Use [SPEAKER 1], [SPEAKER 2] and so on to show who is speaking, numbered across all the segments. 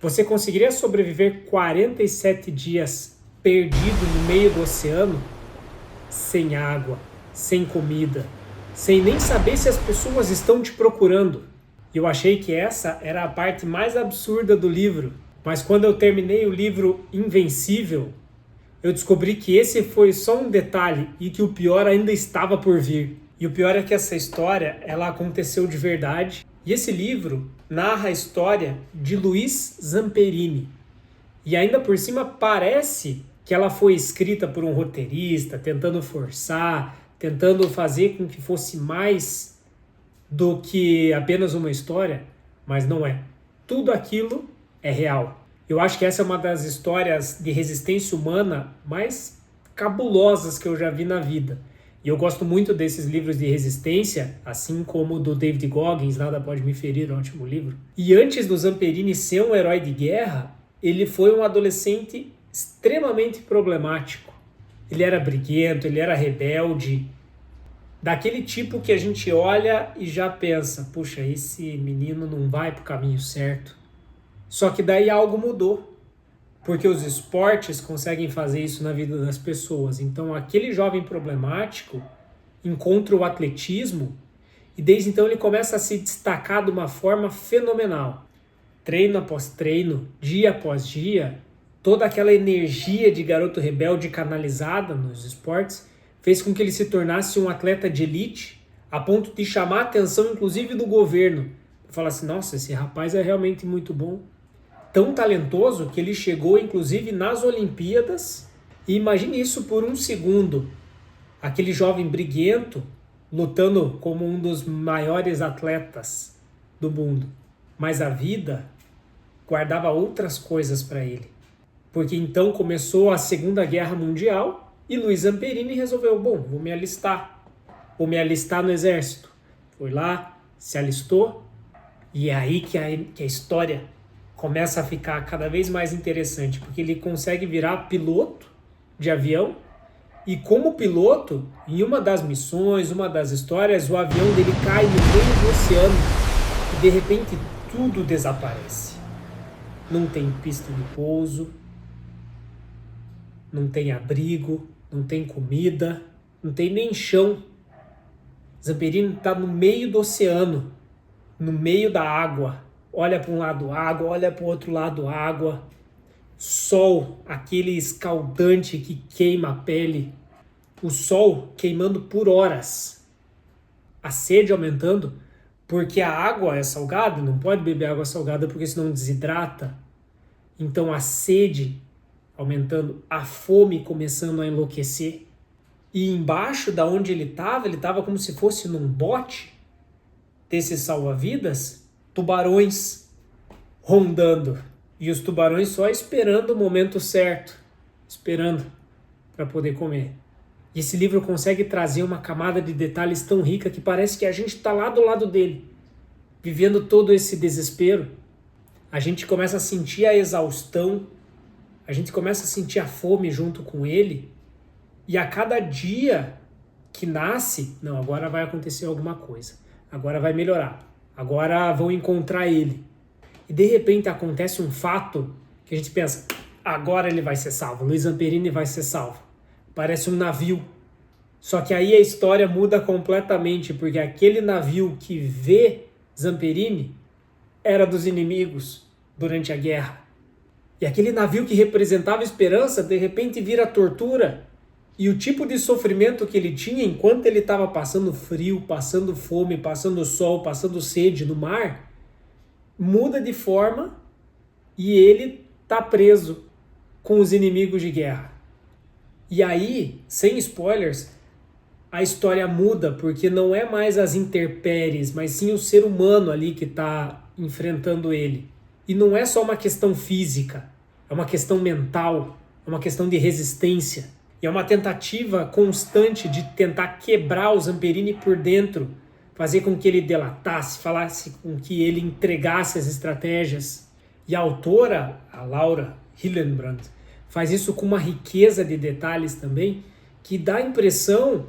[SPEAKER 1] Você conseguiria sobreviver 47 dias perdido no meio do oceano? Sem água, sem comida, sem nem saber se as pessoas estão te procurando. Eu achei que essa era a parte mais absurda do livro, mas quando eu terminei o livro Invencível, eu descobri que esse foi só um detalhe e que o pior ainda estava por vir. E o pior é que essa história, ela aconteceu de verdade. E esse livro narra a história de Luiz Zamperini. E ainda por cima parece que ela foi escrita por um roteirista, tentando forçar, tentando fazer com que fosse mais do que apenas uma história, mas não é. Tudo aquilo é real. Eu acho que essa é uma das histórias de resistência humana mais cabulosas que eu já vi na vida. E eu gosto muito desses livros de resistência, assim como o do David Goggins, Nada Pode Me Ferir, um ótimo livro. E antes do Zamperini ser um herói de guerra, ele foi um adolescente extremamente problemático. Ele era briguento, ele era rebelde, daquele tipo que a gente olha e já pensa, puxa, esse menino não vai pro caminho certo. Só que daí algo mudou, porque os esportes conseguem fazer isso na vida das pessoas. Então aquele jovem problemático encontra o atletismo e desde então ele começa a se destacar de uma forma fenomenal. Treino após treino, dia após dia, toda aquela energia de garoto rebelde canalizada nos esportes fez com que ele se tornasse um atleta de elite, a ponto de chamar a atenção inclusive do governo. Falar assim, nossa, esse rapaz é realmente muito bom. Tão talentoso que ele chegou inclusive nas Olimpíadas. E imagine isso por um segundo. Aquele jovem briguento lutando como um dos maiores atletas do mundo. Mas a vida guardava outras coisas para ele. Porque então começou a Segunda Guerra Mundial e Luiz Zamperini resolveu, bom, vou me alistar no exército. Foi lá, se alistou e é aí que a história começa a ficar cada vez mais interessante, porque ele consegue virar piloto de avião e como piloto, em uma das missões, uma das histórias, o avião dele cai no meio do oceano e de repente tudo desaparece. Não tem pista de pouso, não tem abrigo, não tem comida, não tem nem chão. Zamperini está no meio do oceano, no meio da água. Olha para um lado água, olha para o outro lado água. Sol, aquele escaldante que queima a pele. O sol queimando por horas. A sede aumentando, porque a água é salgada, não pode beber água salgada porque senão desidrata. Então a sede aumentando, a fome começando a enlouquecer. E embaixo da onde ele estava como se fosse num bote desses salva-vidas, tubarões rondando. E os tubarões só esperando o momento certo, esperando para poder comer. E esse livro consegue trazer uma camada de detalhes tão rica que parece que a gente está lá do lado dele, vivendo todo esse desespero. A gente começa a sentir a exaustão, a gente começa a sentir a fome junto com ele, e a cada dia que nasce, não, agora vai acontecer alguma coisa, agora vai melhorar, agora vão encontrar ele. E de repente acontece um fato que a gente pensa, agora ele vai ser salvo, Luiz Zamperini vai ser salvo. Parece um navio. Só que aí a história muda completamente, porque aquele navio que vê Zamperini era dos inimigos durante a guerra. E aquele navio que representava esperança, de repente vira tortura. E o tipo de sofrimento que ele tinha enquanto ele estava passando frio, passando fome, passando sol, passando sede no mar, muda de forma e ele está preso com os inimigos de guerra. E aí, sem spoilers, a história muda, porque não é mais as intempéries, mas sim o ser humano ali que está enfrentando ele. E não é só uma questão física, é uma questão mental, é uma questão de resistência. E é uma tentativa constante de tentar quebrar o Zamperini por dentro, fazer com que ele delatasse, falasse com que ele entregasse as estratégias. E a autora, a Laura Hillenbrand, faz isso com uma riqueza de detalhes também, que dá a impressão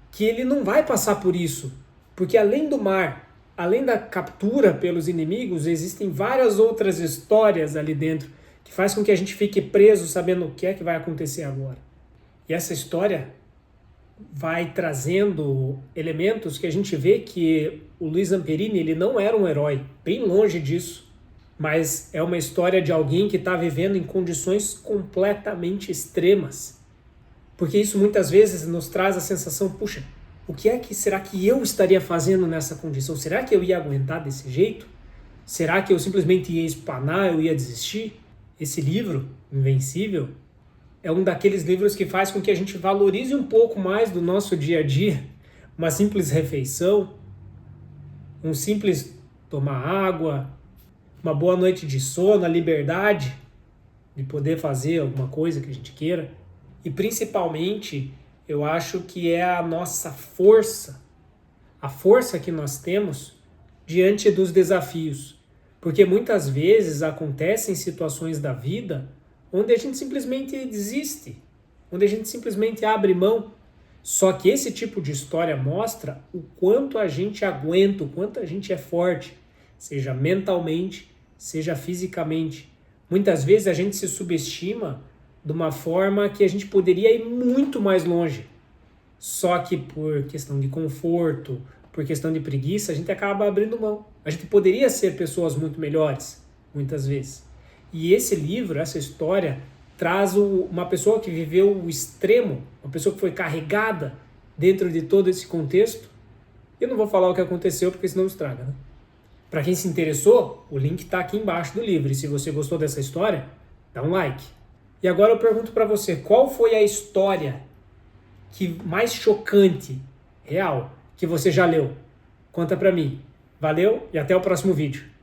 [SPEAKER 1] que ele não vai passar por isso, porque além do mar, além da captura pelos inimigos, existem várias outras histórias ali dentro que faz com que a gente fique preso sabendo o que é que vai acontecer agora. E essa história vai trazendo elementos que a gente vê que o Luiz Zamperini ele não era um herói, bem longe disso, mas é uma história de alguém que está vivendo em condições completamente extremas. Porque isso muitas vezes nos traz a sensação, puxa, o que é que será que eu estaria fazendo nessa condição? Será que eu ia aguentar desse jeito? Será que eu simplesmente ia espanar, eu ia desistir? Esse livro, Invencível, é um daqueles livros que faz com que a gente valorize um pouco mais do nosso dia a dia, uma simples refeição, um simples tomar água, uma boa noite de sono, a liberdade de poder fazer alguma coisa que a gente queira. E principalmente, eu acho que é a nossa força, a força que nós temos diante dos desafios. Porque muitas vezes acontecem situações da vida onde a gente simplesmente desiste, onde a gente simplesmente abre mão. Só que esse tipo de história mostra o quanto a gente aguenta, o quanto a gente é forte, seja mentalmente, seja fisicamente. Muitas vezes a gente se subestima de uma forma que a gente poderia ir muito mais longe. Só que por questão de conforto, por questão de preguiça, a gente acaba abrindo mão. A gente poderia ser pessoas muito melhores, muitas vezes. E esse livro, essa história, traz uma pessoa que viveu o extremo, uma pessoa que foi carregada dentro de todo esse contexto. Eu não vou falar o que aconteceu, porque senão estraga, né? Para quem se interessou, o link está aqui embaixo do livro. E se você gostou dessa história, dá um like. E agora eu pergunto para você, qual foi a história mais chocante, real, que você já leu? Conta para mim. Valeu e até o próximo vídeo.